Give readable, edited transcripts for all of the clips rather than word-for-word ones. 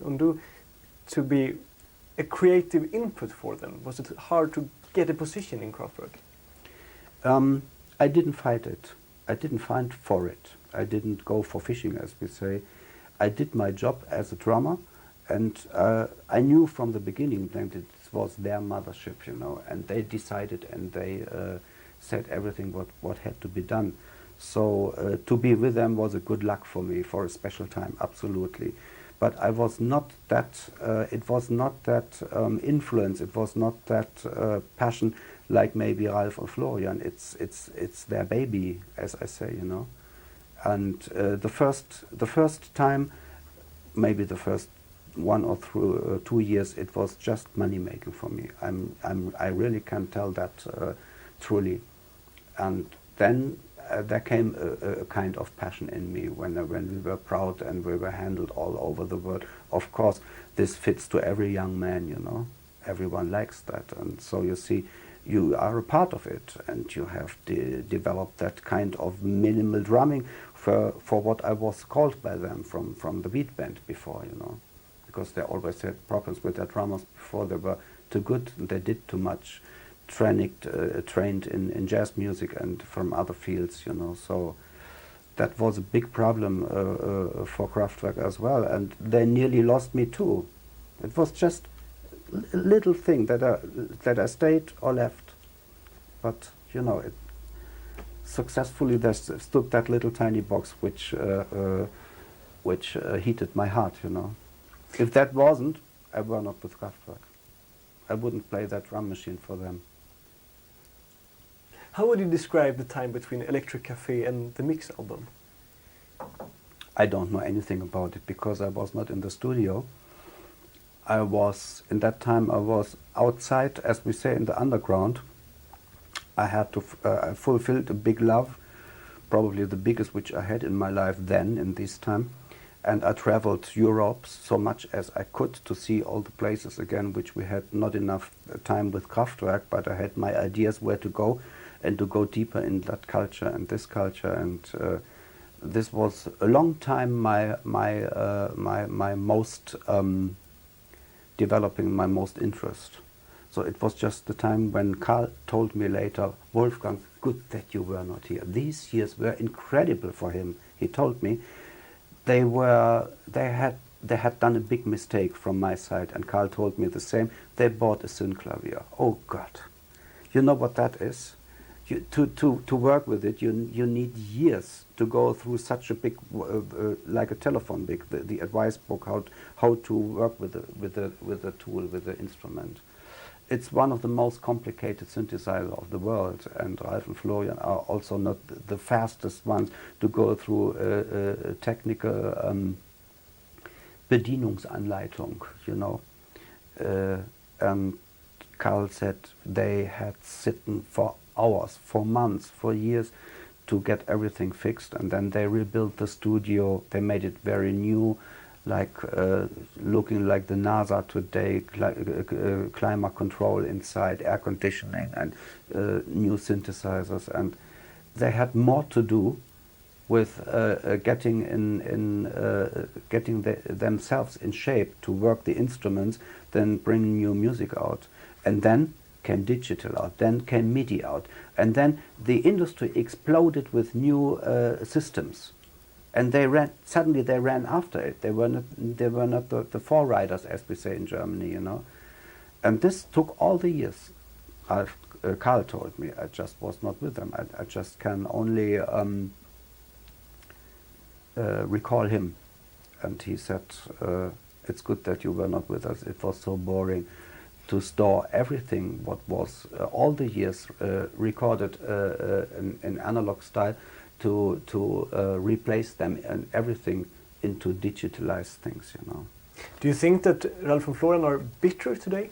undo to be a creative input for them? Was it hard to get a position in Kraftwerk? I didn't fight it. I didn't fight for it. I didn't go for fishing, as we say. I did my job as a drummer, and I knew from the beginning that it was their mothership, you know, and they decided and they said everything what had to be done. So to be with them was a good luck for me for a special time, absolutely. But I was not that, it was not that influence, it was not that passion like maybe Ralf or Florian. It's their baby, as I say, you know. And the first time, maybe the first 1 or 2 years, it was just money making for me. I really can tell that truly. And then there came a kind of passion in me when we were proud and we were handled all over the world. Of course, this fits to every young man, you know. Everyone likes that, and so you see, you are a part of it, and you have developed that kind of minimal drumming for what I was called by them from the beat band before, you know, because they always had problems with their drummers before. They were too good and they did too much. Trained in jazz music and from other fields, you know, so that was a big problem for Kraftwerk as well, and they nearly lost me too. It was just a little thing that I stayed or left, but you know, it successfully there stood that little tiny box which heated my heart, you know. If that wasn't, I were not with Kraftwerk. I wouldn't play that drum machine for them. How would you describe the time between Electric Café and the Mix album? I don't know anything about it because I was not in the studio. In that time I was outside, as we say, in the underground. I had to, I fulfilled a big love, probably the biggest which I had in my life then, in this time. And I traveled Europe so much as I could to see all the places again, which we had not enough time with Kraftwerk, but I had my ideas where to go and to go deeper in that culture and this culture. And this was a long time my most developing my most interest. So it was just the time when Karl told me later, Wolfgang, good that you were not here. These years were incredible for him. He told me they had done a big mistake from my side, and Karl told me the same. They bought a synclavier. Oh God, you know what that is? To work with it, you need years to go through such a big, like a telephone book, the advice book, how to work with the tool, with the instrument. It's one of the most complicated synthesizers of the world, and Ralf and Florian are also not the fastest ones to go through a technical Bedienungsanleitung, you know. And Karl said they had sitten for hours, for months, for years to get everything fixed, and then they rebuilt the studio. They made it very new, like looking like the NASA today, climate control inside, air conditioning, and new synthesizers. And they had more to do with getting themselves in shape to work the instruments than bringing new music out. And then came digital out, then came MIDI out, and then the industry exploded with new systems, and suddenly they ran after it. They were not the foreriders, as we say in Germany, you know. And this took all the years. Karl told me, I just was not with them. I just can only recall him, and he said, it's good that you were not with us. It was so boring to store everything what was all the years recorded in analog style, to replace them and everything into digitalized things, you know. Do you think that Ralf and Florian are bitter today?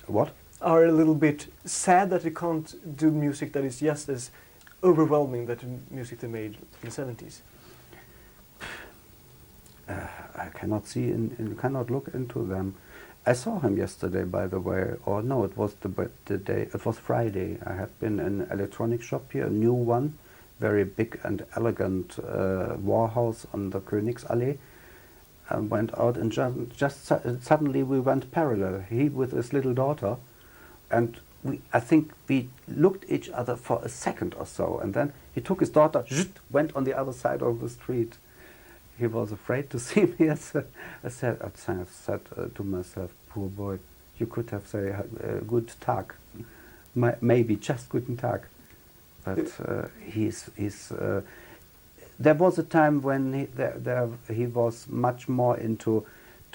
What? Are a little bit sad that they can't do music that is just as overwhelming that the music they made in the 70s? I cannot see, cannot look into them. I saw him yesterday, by the way, or no, it was the day, it was Friday. I had been in an electronic shop here, a new one, very big and elegant Warhouse on the Königsallee. and went out, and suddenly we went parallel. He with his little daughter, and I think we looked each other for a second or so, and then he took his daughter, went on the other side of the street. He was afraid to see me. I said to myself, poor boy, you could have said good Tag, maybe just guten Tag. But there was a time when he was much more into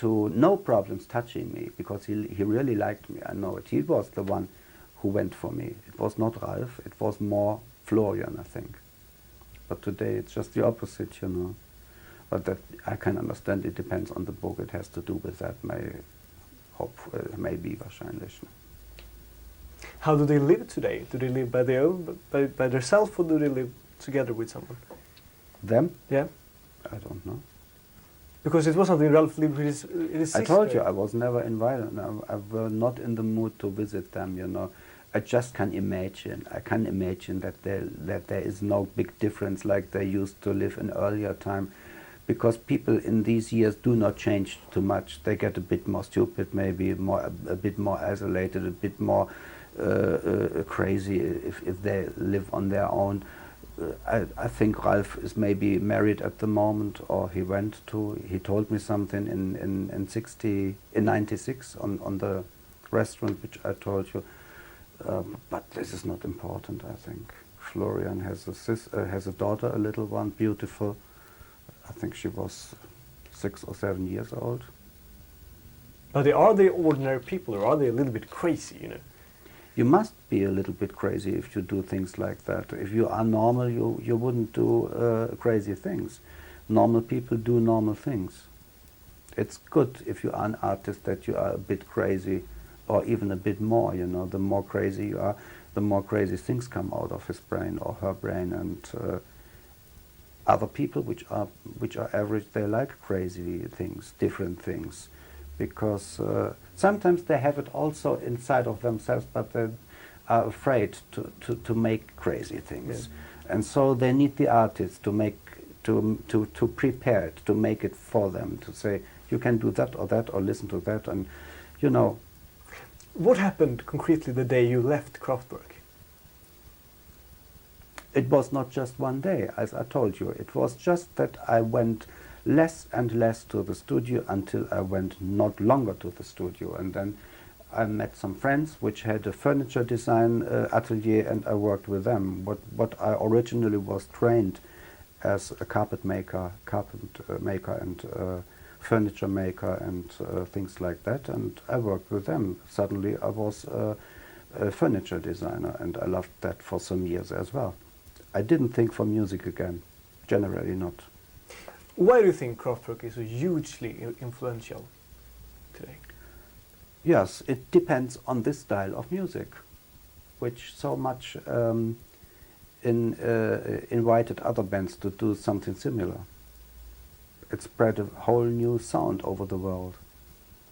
no problems touching me, because he really liked me. I know it. He was the one who went for me. It was not Ralf. It was more Florian, I think. But today it's just the opposite, you know. But that I can understand. It depends on the book. It has to do with that. Maybe wahrscheinlich. How do they live today? Do they live by their own, by themselves, or do they live together with someone? Them? Yeah. I don't know. Because it was something Ralf lived with his sister. I told you I was never invited. I was not in the mood to visit them. You know, I just can imagine. I can imagine that there is no big difference like they used to live in earlier time, because people in these years do not change too much. They get a bit more stupid, maybe a bit more isolated, a bit more crazy if they live on their own. I think Ralf is maybe married at the moment, or he told me something in 96 on the restaurant which I told you. But this is not important, I think. Florian has a daughter, a little one, beautiful. I think she was 6 or 7 years old. But are they ordinary people, or are they a little bit crazy, you know? You must be a little bit crazy if you do things like that. If you are normal, you wouldn't do crazy things. Normal people do normal things. It's good if you are an artist that you are a bit crazy, or even a bit more, you know. The more crazy you are, the more crazy things come out of his brain or her brain. And other people which are average, they like crazy things, different things. Because sometimes they have it also inside of themselves, but they are afraid to make crazy things, yeah. And so they need the artist to prepare it, to make it for them, to say you can do that, or listen to that, and you know. What happened concretely the day you left Kraftwerk? It was not just one day, as I told you. It was just that I went less and less to the studio until I went not longer to the studio. And then I met some friends which had a furniture design atelier, and I worked with them. What I originally was trained as a carpet maker and furniture maker and things like that, and I worked with them. Suddenly I was a furniture designer, and I loved that for some years as well. I didn't think for music again, generally not. Why do you think Kraftwerk is so hugely influential today? Yes, it depends on this style of music, which so much invited other bands to do something similar. It spread a whole new sound over the world.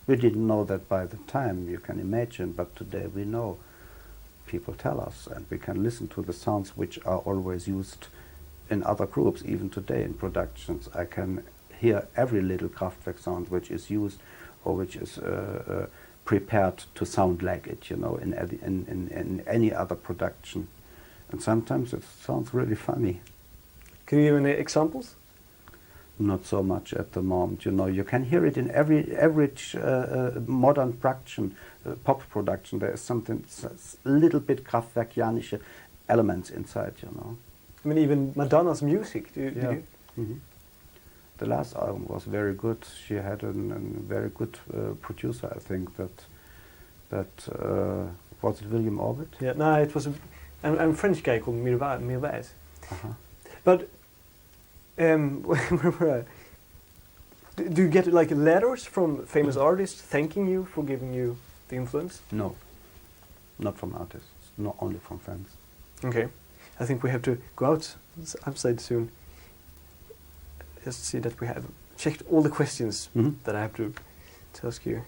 We didn't know that by the time, you can imagine, but today we know. People tell us, and we can listen to the sounds which are always used in other groups. Even today in productions, I can hear every little Kraftwerk sound which is used, or which is prepared to sound like it, you know, in any other production. And sometimes it sounds really funny. Can you give any examples? Not so much at the moment, you know. You can hear it in every average modern production, pop production. There is something, a little bit Kraftwerkianische elements inside, you know. I mean, even Madonna's music. Mm-hmm. The last album was very good. She had a very good producer, I think. That was it William Orbit? Yeah, no, it was a French guy called Mirwais. Uh-huh. But where were I? Do you get like letters from famous artists thanking you for giving you the influence? No, not from artists. Not only from fans. Okay, I think we have to go outside soon. Just see that we have checked all the questions that I have to ask you.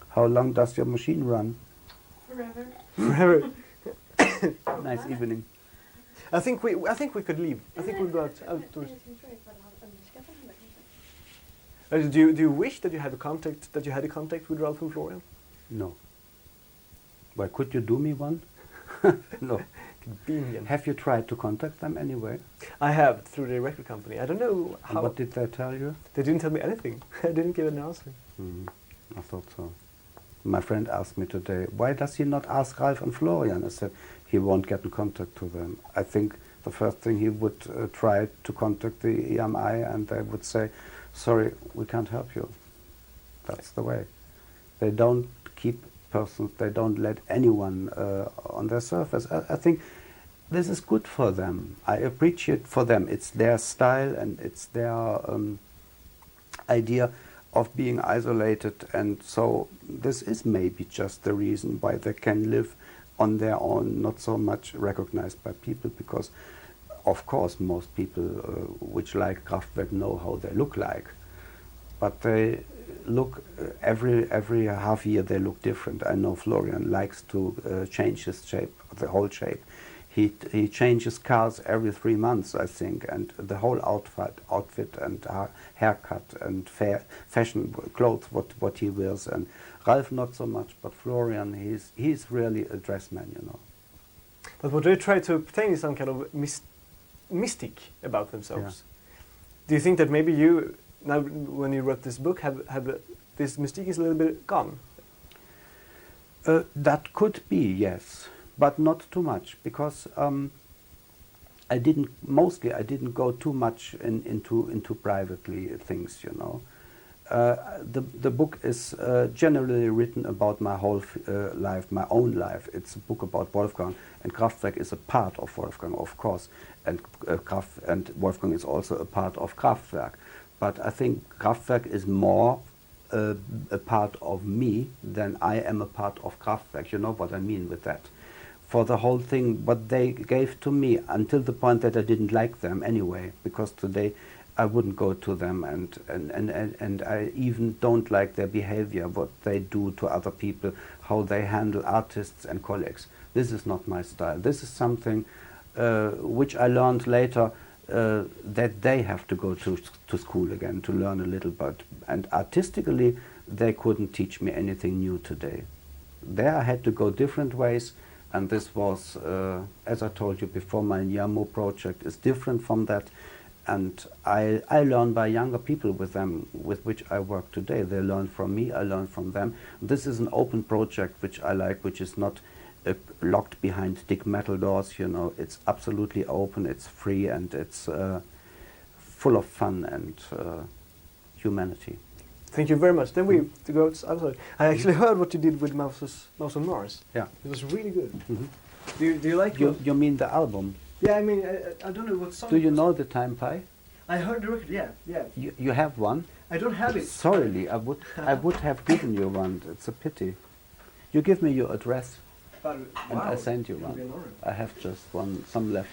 How long does your machine run? Forever. Forever. Nice evening. I think we could leave. I think we'll go outdoors. Do you wish that you had a contact with Ralph and Florian? No. Why, could you do me one? No. Have you tried to contact them anyway? I have, through the record company. I don't know how. And what did they tell you? They didn't tell me anything. I didn't give an answer. I thought so. My friend asked me today, why does he not ask Ralph and Florian? I said, he won't get in contact to them. I think the first thing he would try to contact the EMI, and they would say, sorry, we can't help you. That's the way. They don't keep persons, they don't let anyone on their surface. I think this is good for them. I appreciate for them. It's their style and it's their idea of being isolated, and so this is maybe just the reason why they can live on their own, not so much recognized by people, because of course most people which like Kraftwerk know how they look like, but they look every half year they look different. I know Florian likes to change his shape, the whole shape. He changes cars every 3 months, I think, and the whole outfit and haircut and fashion clothes, what he wears. And Ralph not so much, but Florian, he's really a dressman, you know. But what they try to obtain is some kind of mystic about themselves. Yeah. Do you think that maybe you, now when you wrote this book, have this mystique is a little bit gone? That could be, yes. But not too much, because I didn't go too much into privately things, you know. The book is generally written about my whole life, my own life. It's a book about Wolfgang, and Kraftwerk is a part of Wolfgang, of course, and Wolfgang is also a part of Kraftwerk. But I think Kraftwerk is more a part of me than I am a part of Kraftwerk. You know what I mean with that? For the whole thing, what they gave to me, until the point that I didn't like them anyway, because today I wouldn't go to them, and I even don't like their behavior, what they do to other people, how they handle artists and colleagues. This is not my style. This is something which I learned later, that they have to go to school again to learn a little bit. And artistically, they couldn't teach me anything new today. There I had to go different ways. And this was, as I told you before, my Yamo project is different from that. And I learn by younger people with which I work today. They learn from me, I learn from them. This is an open project which I like, which is not locked behind thick metal doors, you know. It's absolutely open, it's free, and it's full of fun and humanity. Thank you very much. Then we have to go outside. I actually heard what you did with Mouse on Mars. Yeah. It was really good. Mm-hmm. Do you like it? You mean the album? Yeah, I mean, I don't know what song. Do you know the Time Pie? I heard the record, yeah. You have one? I don't have it. Sorry, I would have given you one. It's a pity. You give me your address, and I send you one. I have just some left.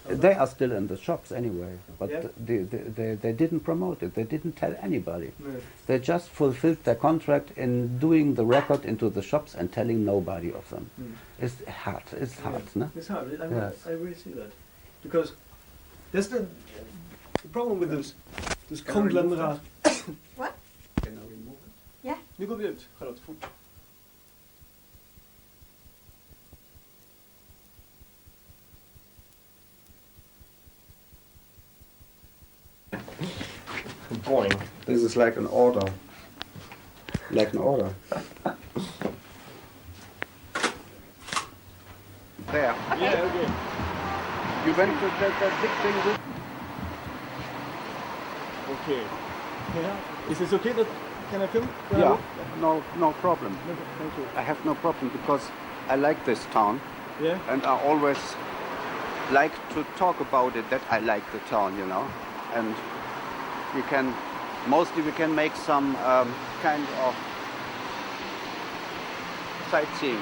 They are still in the shops anyway, but they didn't promote it. They didn't tell anybody. No. They just fulfilled their contract in doing the record into the shops and telling nobody of them. Mm. It's hard. It's hard, no? It's hard. I really see that, because that's the problem with those conglomerate. What? Can I remove it? Yeah. Nu går vi ut, Charlotte, fort. Boing. This is like an order. Like an order. There. Yeah, okay. You went to that big thing with? Okay. Yeah. Is this okay? Can I film? Yeah. No problem. Okay, thank you. I have no problem because I like this town. Yeah. And I always like to talk about it, that I like the town, you know. And we can make some kind of sightseeing,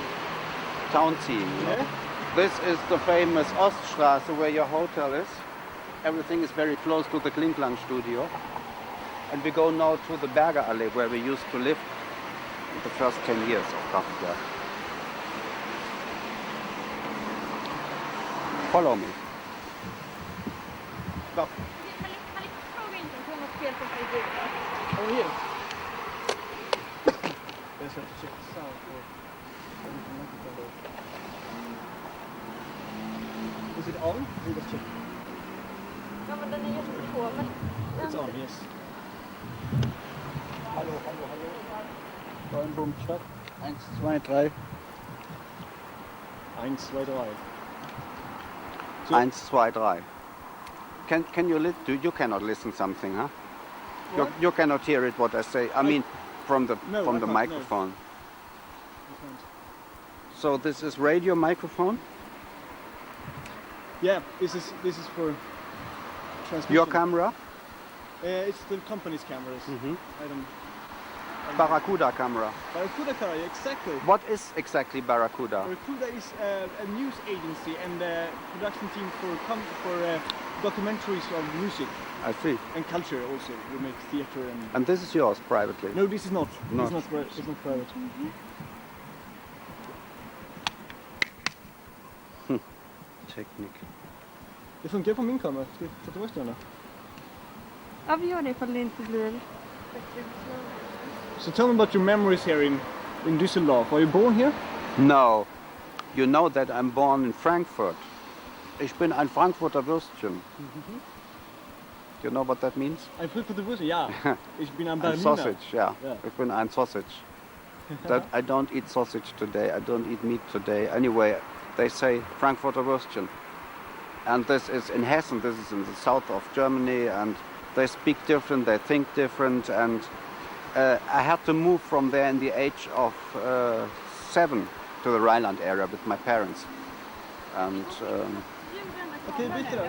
town scene. You know? This is the famous Oststraße where your hotel is. Everything is very close to the Klinklang studio. And we go now to the Berger Allee where we used to live in the first 10 years of Kraftwerk. Follow me. Stop. Over here. Let's have to check the sound for the microphone though. Is it on? We just check. Ja, men den är just på, men... It's on, yes. Hallo, hallo, hallo. Steuernboom, Stadt. 1, 2, 3. 1, 2, 3. 1, 2, 3. Can you you cannot listen something, huh? You cannot hear it what I say. I mean, from the No, I can't, microphone. no. I can't. So this is radio microphone. Yeah, this is for transmission. Your camera. It's the company's cameras. Mhm. I don't. Barracuda camera. Barracuda camera, exactly. What is exactly Barracuda? Barracuda is a news agency and a production team for documentaries on music I see. and culture also. We make theater and... And this is yours privately. No, this is not. Not. It's not private. Teknik. Det funkar på min kamera. Ska vi ta tillbaka den då? Ja, vi gör det ifall det inte blir... So tell me about your memories here in Düsseldorf. Are you born here? No. You know that I'm born in Frankfurt. Ich bin ein Frankfurter Würstchen. You know what that means? Ein Frankfurter Würstchen, ja. Ich bin ein Ein Berliner. sausage, yeah. Yeah. Ich bin ein sausage. That I don't eat sausage today. I don't eat meat today. Anyway, they say Frankfurter Würstchen. And this is in Hessen. This is in the south of Germany, and they speak different. They think different, and I had to move from there in the age of 7 to the Rhineland area with my parents. And Okej, byter då.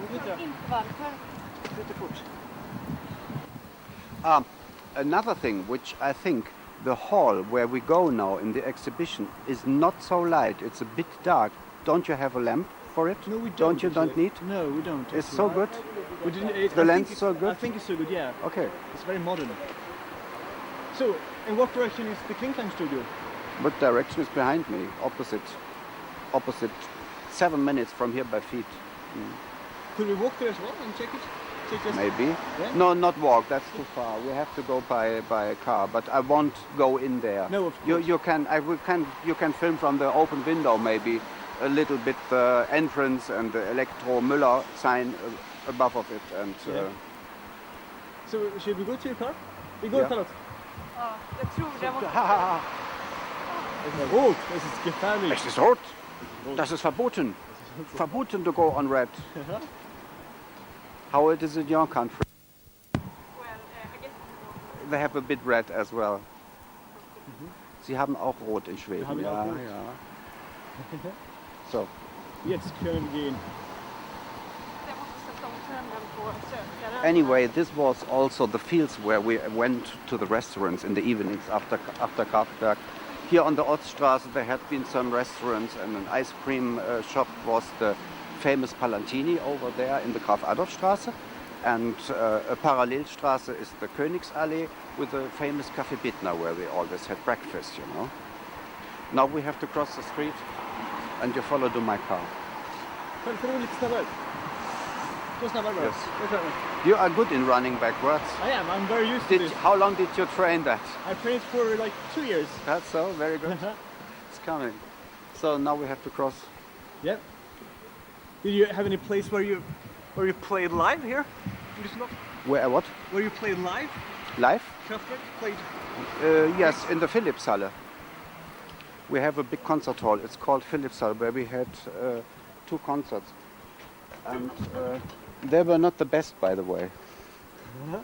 Byter fort. another thing which I think the hall where we go now in the exhibition is not so light. It's a bit dark. Don't you have a lamp for it? No, we don't. Don't you actually. need? No, we don't. It's actually. so good. We didn't, The I lens think so good? I think it's so good, yeah. Okay. It's very modern. So, in what direction is the Klinklang studio? What direction is behind me? Opposite. 7 minutes from here by feet. Could we walk there as well and check it? Check this? Maybe. Yeah? No, not walk. That's too far. We have to go by a car. But I won't go in there. No, of course. You can film from the open window maybe a little bit the entrance and the Elektro Müller sign above of it. And Yeah. So, should we go to your car? Vi går, Ja. Charlotte. Ja, jag tror det måste... Es ist rot, es ist gefährlich. Es ist rot. Das ist verboten. Verboten to go on red. How it is in your country? Well, I guess... They have a bit red as well. Sie haben auch rot in Schweden. haben auch rot. Ja. So. Jetzt können wir gehen. Jag måste sätta om trenden på sökaren. Anyway, this was also the fields where we went to the restaurants in the evenings after Kraftwerk. Here on the Oststraße there had been some restaurants, and an ice cream shop was the famous Palantini over there in the Graf-Adolf-Straße. And a Parallelstraße is the Königsallee with the famous Café Bittner where we always had breakfast, you know. Now we have to cross the street and you follow to my car. Kan du lite snabbare? Gå snabbare bara. Yes. Jag tror det. You are good in running backwards. I am, I'm very used to this. How long did you train that? I trained for like 2 years. That's so, very good. It's coming. So now we have to cross. Yep. Did you have any place where you played live here? In Düsseldorf? Where, what? Where you played live? Live? Kraftwerk played. Yes, in the Philipshalle. We have a big concert hall. It's called Philipshalle, where we had 2 concerts. And they were not the best, by the way. Uh-huh.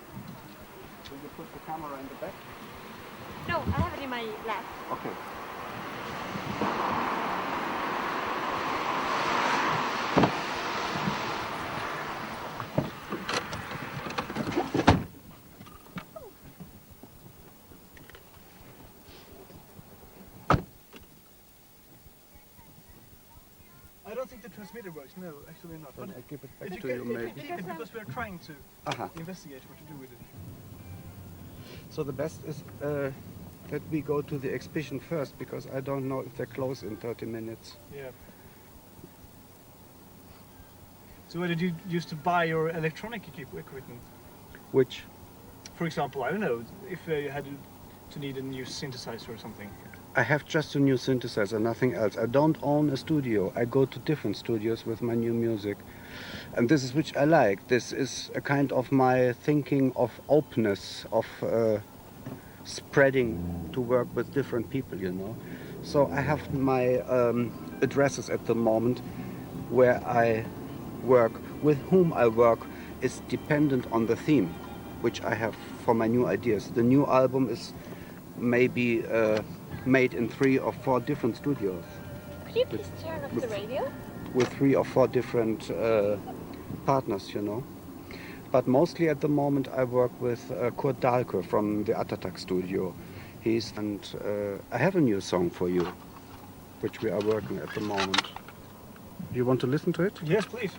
So you put the camera in the back? No, I have it in my lap. Okay. I don't think the transmitter works. No, actually not. Then But I give it back if to you you, can, maybe. because we are trying to Aha. investigate what to do with it. So the best is that we go to the exhibition first, because I don't know if they close in 30 minutes. Yeah. So where did you used to buy your electronic equipment? Which For example, I don't know, if you had to need a new synthesizer or something. I have just a new synthesizer, nothing else. I don't own a studio. I go to different studios with my new music. And this is which I like. This is a kind of my thinking of openness, of spreading to work with different people, you know. So I have my addresses at the moment where I work. With whom I work is dependent on the theme, which I have for my new ideas. The new album is maybe made in 3 or 4 different studios. Could you please turn off the radio? With 3 or 4 different partners, you know. But mostly at the moment I work with Kurt Dahlke from the Atatak studio. I have a new song for you, which we are working at the moment. You want to listen to it? Yes, please.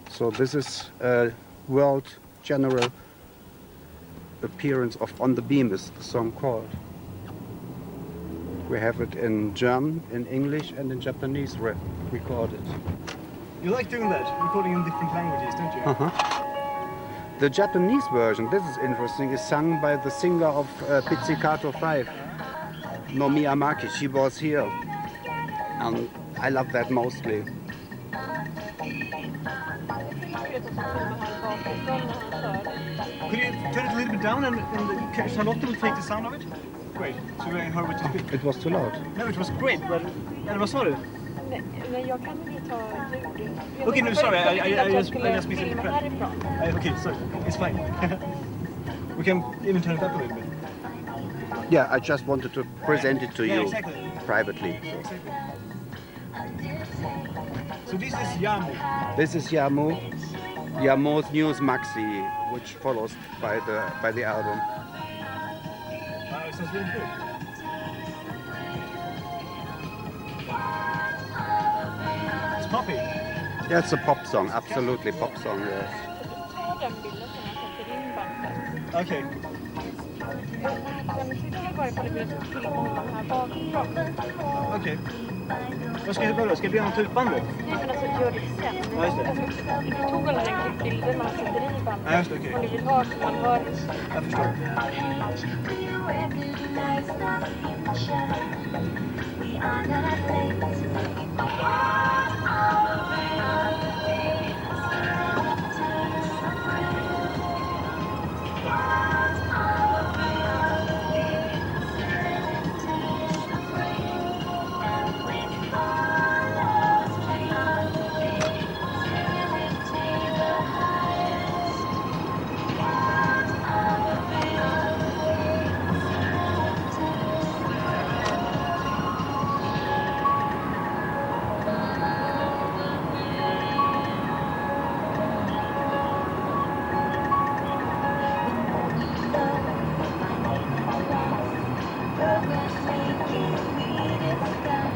So this is a world general appearance of On the Beam is the song called. We have it in German, in English and in Japanese recorded. You like doing that, recording in different languages, don't you? Uh-huh. The Japanese version, this is interesting, is sung by the singer of Pizzicato 5, Nomi Amaki. She was here. And I love that mostly. Could you turn it a little bit down and Charlotte will take the sound of it? Great, so I heard what you speak. It was too loud. No, it was great, but... Eller vad sa du? Men jag kan väl ta ljud. Okay, no, sorry, I just missed it. Härifrån. Okay, sorry, it's fine. We can even turn it up a little bit. Yeah, I just wanted to present it to Yeah, you exactly. privately. Exactly. So this is Yamu. This is Yamu, Yamu's News Maxi, which follows by the album. Wow, it sounds really good. It's poppy. Yeah, it's a pop song, absolutely pop song, yes. Ta den bilden som jag sätter in bandet. Okay. Den sitter bara på det vill filma honom här bakifrån. Okej. Vad ska jag börja? Ska jag be honom ta ut bandet? Nej men alltså gör det sen. Ja, just det. Du tog alla den bilden man sätter i bandet. Ja, just det, okej. Om du vill ha så man hör. Jag förstår.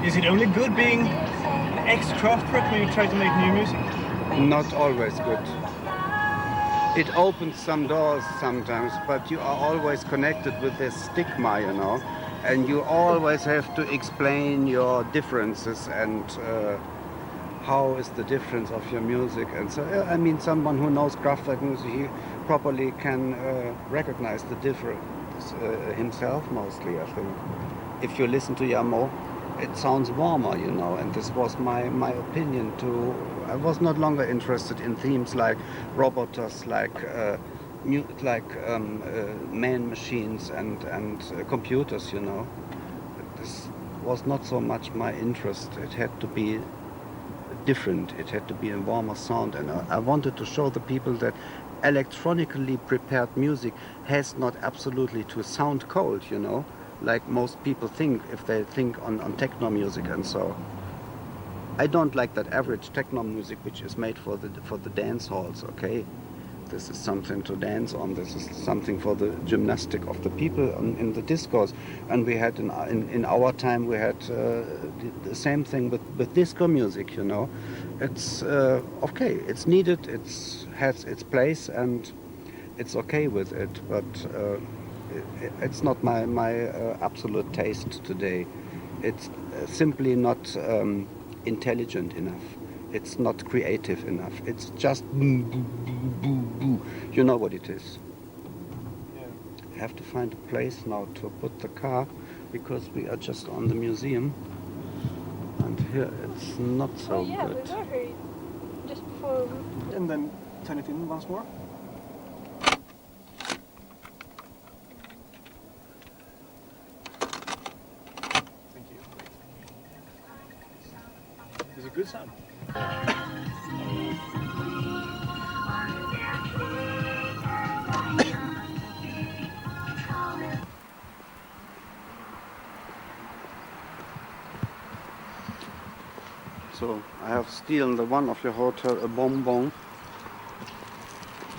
Is it only good being an ex-Kraftwerk when you try to make new music? Not always good. It opens some doors sometimes, but you are always connected with this stigma, you know, and you always have to explain your differences and how is the difference of your music. And so, I mean, someone who knows Kraftwerk music, he properly can recognize the difference himself mostly, I think. If you listen to Yamo, it sounds warmer, you know, and this was my opinion too. I was not longer interested in themes like robots, like man machines and computers, you know. This was not so much my interest. It had to be different. It had to be a warmer sound, and I wanted to show the people that electronically prepared music has not absolutely to sound cold, you know, like most people think if they think on techno music. And so I don't like that average techno music which is made for the dance halls. Okay, this is something to dance on, this is something for the gymnastic of the people in the discos. And we had in our time we had the same thing with disco music, you know. It's okay, it's needed, it has its place, and it's okay with it, but it's not my absolute taste today. It's simply not intelligent enough. It's not creative enough. It's just boo, boo, boo, boo, boo. You know what it is. Yeah. I have to find a place now to put the car because we are just on the museum. And here it's not so Oh yeah, good. we were here just before. And then turn it in once more. Thank you. It's a good sound. So I have stolen the one of your hotel a bonbon.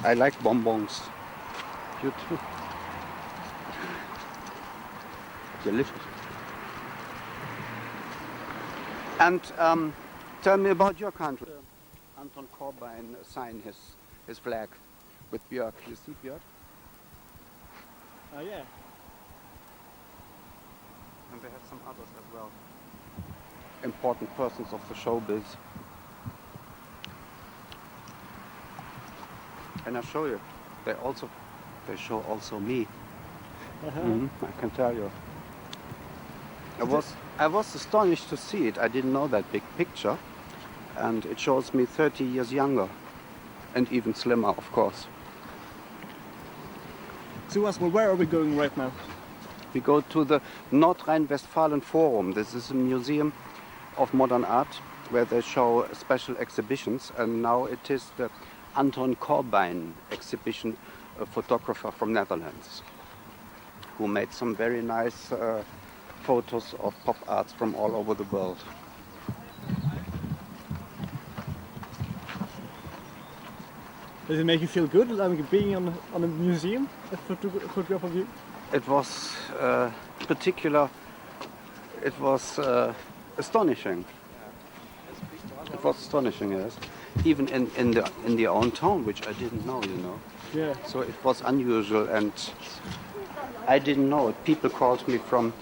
I like bonbons. You too. Delicious. And tell me about your country. Anton Corbijn signed his flag with Björk. You see Björk? Yeah. And they have some others as well. Important persons of the showbiz. And I show you, they show also me. I can tell you. I was astonished to see it. I didn't know that big picture, and it shows me 30 years younger, and even slimmer, of course. So Oswald, where are we going right now? We go to the Nordrhein-Westfalen Forum. This is a museum of modern art where they show special exhibitions, and now it is the Anton Corbijn exhibition, a photographer from Netherlands, who made some very nice photos of pop arts from all over the world. Does it make you feel good, like being on a museum, a photograph of you? It was particular. It was astonishing. It was astonishing, yes. Even in their own town, which I didn't know, you know. Yeah. So it was unusual, and I didn't know it. People called me from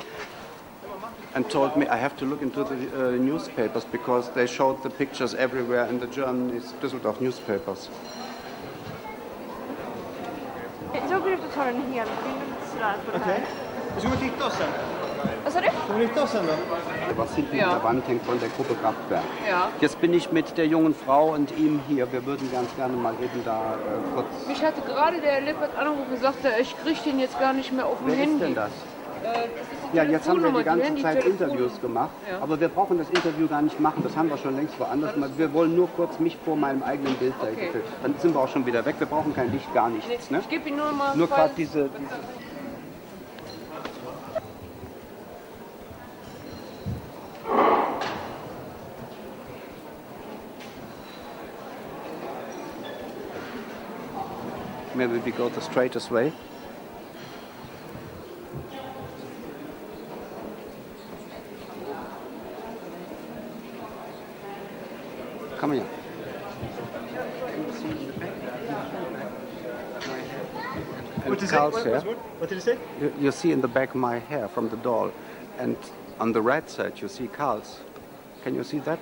and told me I have to look into the newspapers because they showed the pictures everywhere in the German Düsseldorf newspapers. Jag går ut och tar en hel bild sådär på det här. Ska vi titta oss sen? Vad sa du? Ska vi titta oss sen då? Was hinten an der Wand hängt von der Gruppe Kraftwerk. Ja. Jetzt bin ich mit der jungen Frau und ihm hier. Wir würden ganz gerne mal eben da kurz... Mich hatte gerade der Lippert angerufen und sagte, ich kriege den jetzt gar nicht mehr auf dem Wer Handy. ist denn das? Das ist die Ja, jetzt haben wir die ganze Zeit Handy-Telefon. Interviews gemacht, Ja. aber wir brauchen das Interview gar nicht machen, das haben wir schon längst woanders gemacht. Wir wollen nur kurz mich vor meinem eigenen Bild gefilmt. Dann sind wir auch schon wieder weg, wir brauchen kein Licht, gar nichts. Nee, Ne? ich gebe ihn nur mal. Nur gerade diese... Maybe we go the straightest way. Come here. What did Carl's hair. What did you say? You see in the back my hair from the doll, and on the right side you see Carl's. Can you see that?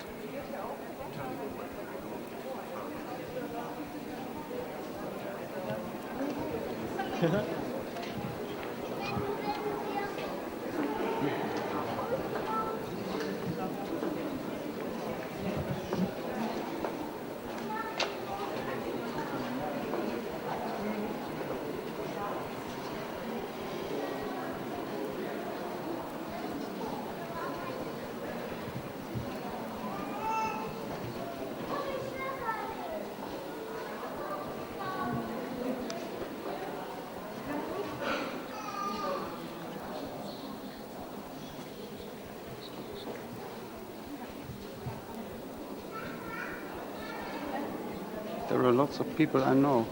There are lots of people I know.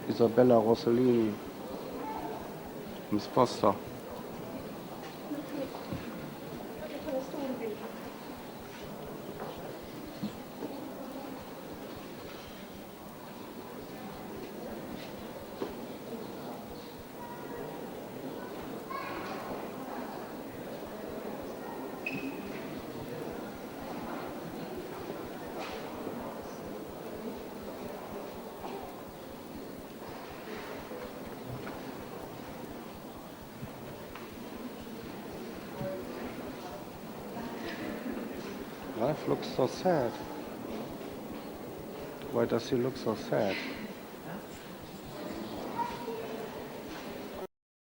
Isabella Rossellini, Miss Foster. Life looks so sad. Why does he look so sad?